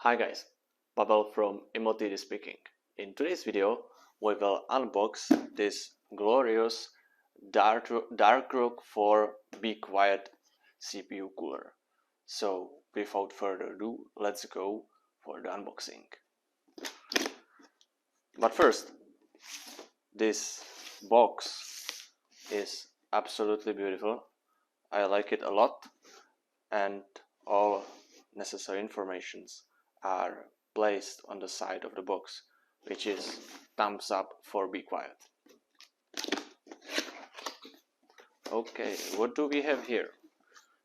Hi guys, Pavel from Emotidi speaking. In today's video, we will unbox this glorious Darkrock 4 Be Quiet CPU cooler. So without further ado, let's go for the unboxing. But first, this box is absolutely beautiful. I like it a lot, and all necessary informations are placed on the side of the box, which is thumbs up for Be Quiet. Okay, what do we have here?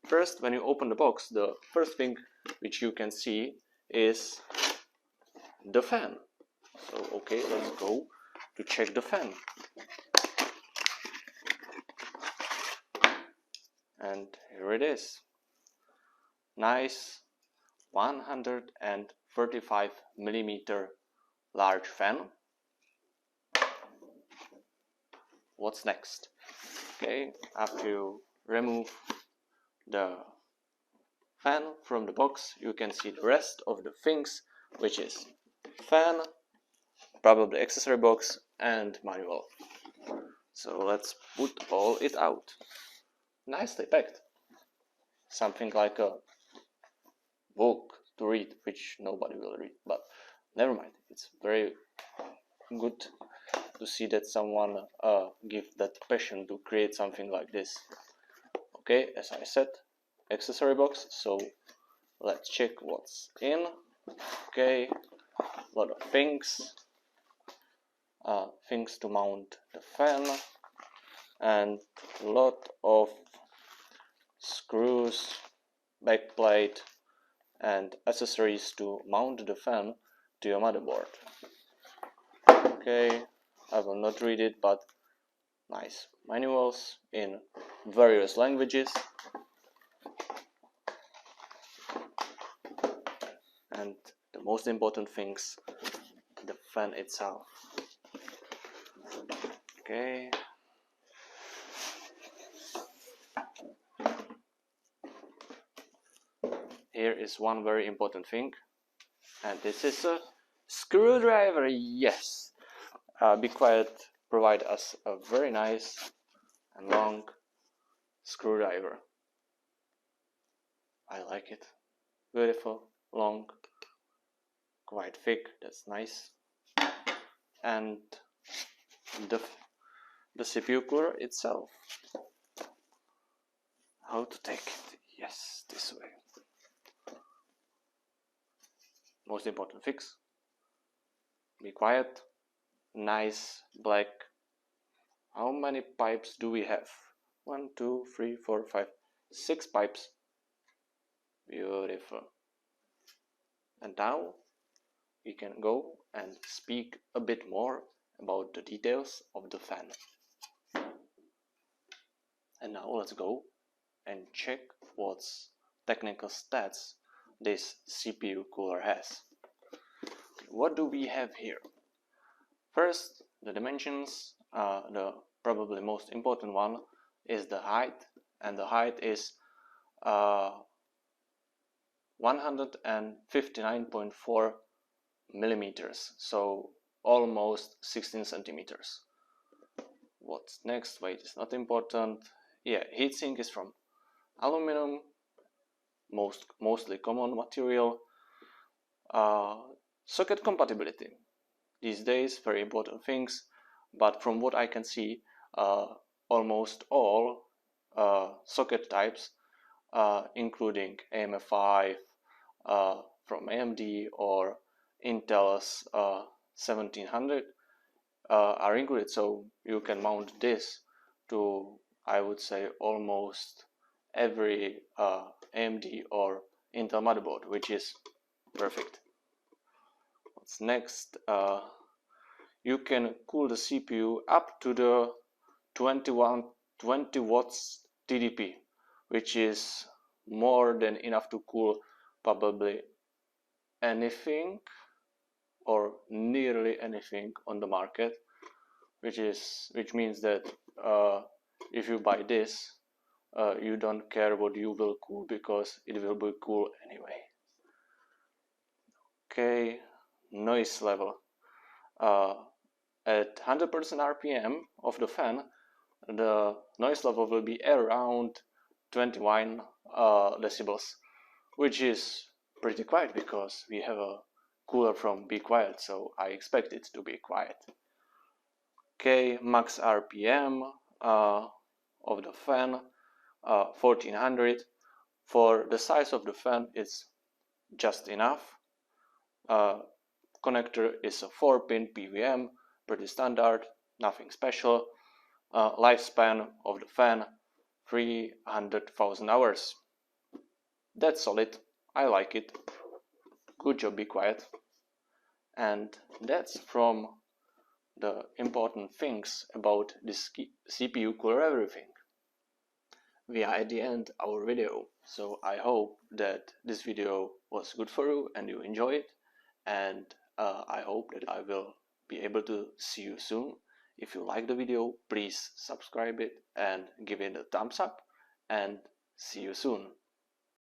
First, when you open the box, the first thing which you can see is the fan. So okay, let's go to check the fan. And here it is. Nice 135 millimeter large fan. What's next? Okay, after you remove the fan from the box, you can see the rest of the things, which is fan, probably accessory box, and manual. So let's put all it out. Nicely packed. Something like a book to read, which nobody will read, but never mind. It's very good to see that someone give that passion to create something like this. Okay, as I said, accessory box, so let's check what's in. Okay, a lot of things to mount the fan, and a lot of screws, backplate, and accessories to mount the fan to your motherboard. Okay, I will not read it, but nice manuals in various languages, and the most important things, the fan itself. Okay, here is one very important thing, and this is a screwdriver. Yes, Be Quiet provide us a very nice and long screwdriver. I like it. Beautiful, long, quite thick. That's nice. And the CPU cooler itself. How to take it? Yes, this way. Most important fix. Be Quiet. Nice black. How many pipes do we have? 1, 2, 3, 4, 5, 6 pipes. Beautiful. And now we can go and speak a bit more about the details of the fan. And now let's go and check what's technical stats this CPU cooler has. What do we have here? First, the dimensions. The probably most important one is the height, and the height is 159.4 millimeters, so almost 16 centimeters. What's next? Weight is not important. Yeah, heatsink is from aluminum, mostly common material. Socket compatibility. These days, very important things, but from what I can see, almost all socket types, including AM5 from AMD or Intel's 1700, are included, so you can mount this to, I would say, almost every AMD or Intel motherboard, which is perfect. What's next? You can cool the CPU up to the 20 watts TDP, which is more than enough to cool probably anything or nearly anything on the market, which means that if you buy this, you don't care what you will cool because it will be cool anyway. Okay, noise level. At 100% RPM of the fan, the noise level will be around 21 decibels, which is pretty quiet because we have a cooler from Be Quiet, so I expect it to be quiet. Okay, max RPM of the fan, 1400. For the size of the fan, it's just enough. Connector is a 4-pin PWM, pretty standard, nothing special. Lifespan of the fan, 300,000 hours. That's solid, I like it. Good job, Be Quiet. And that's from the important things about this CPU Cooler Everything. We are at the end of our video, so I hope that this video was good for you and you enjoy it, and I hope that I will be able to see you soon. If you like the video, please subscribe it and give it a thumbs up, and see you soon.